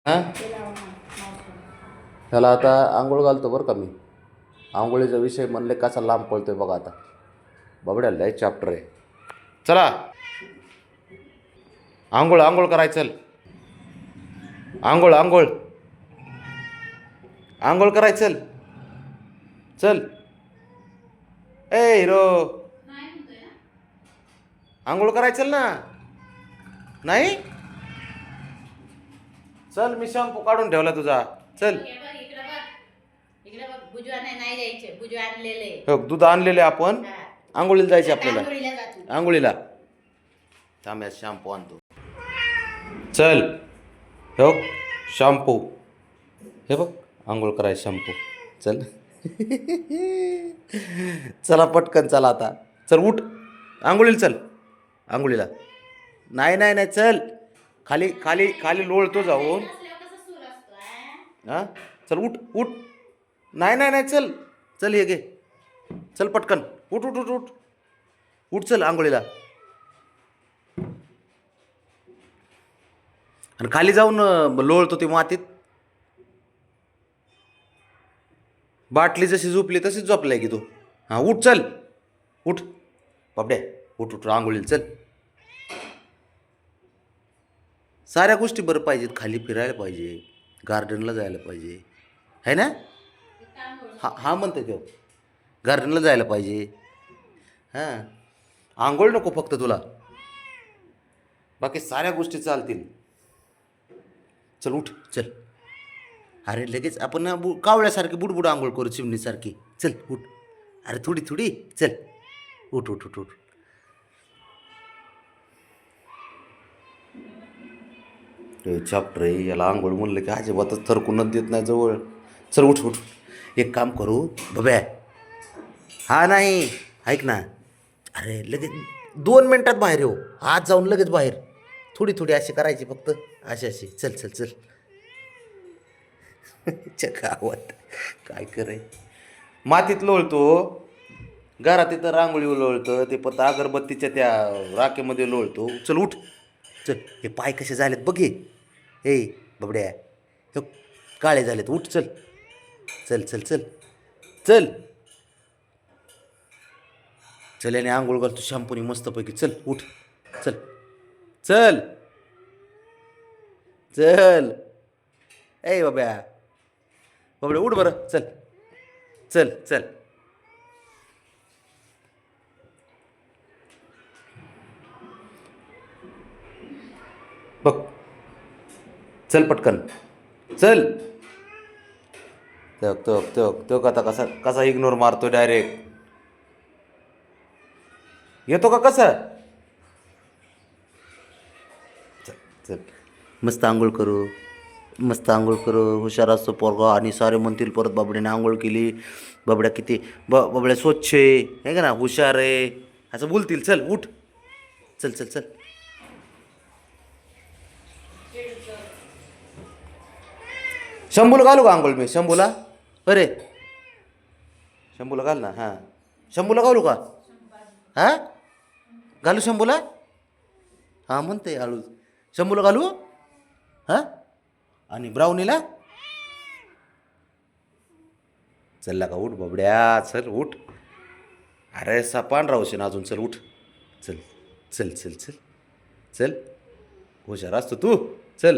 हां त्याला आता आंघोळ घालतो बरं का मी. आंघोळीचा विषय म्हणले कसा लांब पळतोय बघा आता. बाबड्या लय चॅप्टर आहे. चला आंघोळ आंघोळ करायचं. चल आंघोळ आंघोळ आंघोळ करायचं. चल चल ए हिरो आंघोळ करायचं ना. नाही चल मी शॅम्पू काढून ठेवला तुझा. चल हो दूध आणलेले आपण. आंघोळीला जायचे आपल्याला. आंघोळीला थांब्या शॅम्पू आणतो. चल हो शॅम्पू हे बघ आंघोळ करायचं शॅम्पू. चल चला पटकन चला आता. चल उठ आंघोळीला चल. आंघोळीला नाही नाही नाही चल खाली खाली खाली लोळतो जाऊन. हां चल उठ उठ. नाही नाही नाही चल चल ये घे. चल पटकन उठ उठ उठ उठ उठ चल आंघोळीला. आणि खाली जाऊन लोळतो ती मातीत. बाटली जशी झोपली तशीच झोपलाय की तू. हां उठ चल उठ बाबड्या उठ उठ आंघोळीला चल. साऱ्या गोष्टी बरं पाहिजेत. खाली फिरायला पाहिजे. गार्डनला जायला पाहिजे है ना. हा हा म्हणतो तो गार्डनला जायला पाहिजे. हां आंघोळ नको फक्त तुला. बाकी साऱ्या गोष्टी चालतील. चल उठ चल. अरे लगेच आपण ना कावळ्यासारखी बुडबुड आंघोळ करू चिमणीसारखी. चल उठ. अरे थोडी थोडी चल उठ उठ उठ उठ. चॅप्टर आहे याला आंघोळ म्हणलं की अजिबातच थरकूनच देत नाही जवळ. चल उठ उठ. एक काम करू बब्या. हा नाही ऐक ना. अरे लगेच 2 मिनिटात बाहेर येऊ. आज जाऊन लगेच बाहेर. थोडी थोडी अशी करायची फक्त. अशी अशी चल चल चल. गावात काय करे. मातीत लोळतो. घरात तिथं रांगोळी लोळतं. ते पत्ता अगरबत्तीच्या त्या राखेमध्ये लोळतो. चल उठ चल. हे पाय कसे झालेत बघ हे. हे बबड्या हे काळे झालेत. उठ चल चल चल चल चल चल. याने आंघोळ घालतो शॅम्पूनी मस्तपैकी. चल उठ चल चल चल. ए बाब्या बाबड्या उठ बरं. चल चल चल. बघ चल पटकन चल. तो आता कसा कसा इग्नोर मारतो डायरेक्ट. येतो का कसा. चल चल मस्त आंघोळ करू. मस्त आंघोळ करू. हुशार असतो पोरगा. आणि सारे म्हणतील परत बाबड्याने आंघोळ केली. बाबड्या किती बाबड्या स्वच्छ आहे का ना. हुशार आहे असं बोलतील. चल उठ चल चल चल. शंभूला घालू का आंघोळ मी. शंभूला अरे शंभूला घाल ना. हां शंभूला घालू का. हां घालू शंभूला. हां म्हणते हळू. शंभूला घालू. हां आणि ब्राउनीला. चल का उठ बाबड्या. चल उठ. अरे सपान राहूशे ना अजून. चल उठ चल चल चल चल चल. हुशार असतो तू. चल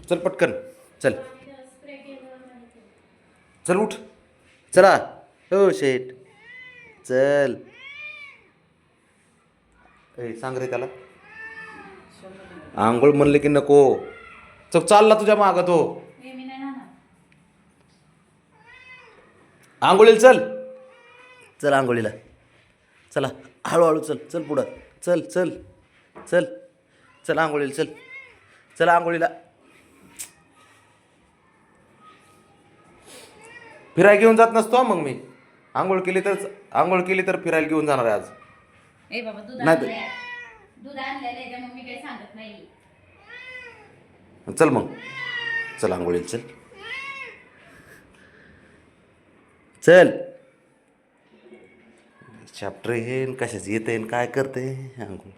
चल पटकन चल चल उठ. चला हो शेट चल. ए सांग रे त्याला आंघोळ म्हणले की नको. चल चालला तुझ्या मागं तो. आंघोळीला चल. चल आंघोळीला. चला हळूहळू चल. चल पुढं चल चल चल. चल आंघोळीला चल. चल आंघोळीला. फिरायला घेऊन जात नसतो मग मी. आंघोळ केली तर फिरायला घेऊन जाणार आहे आज. ए बाबा दूध नाही आणलंय. दूध आणलेलं आहे मम्मी काही सांगत नाही. चल मग चल आंघोळीला चल. चल चॅप्टर हे कशाच येते काय करते आंघोळ.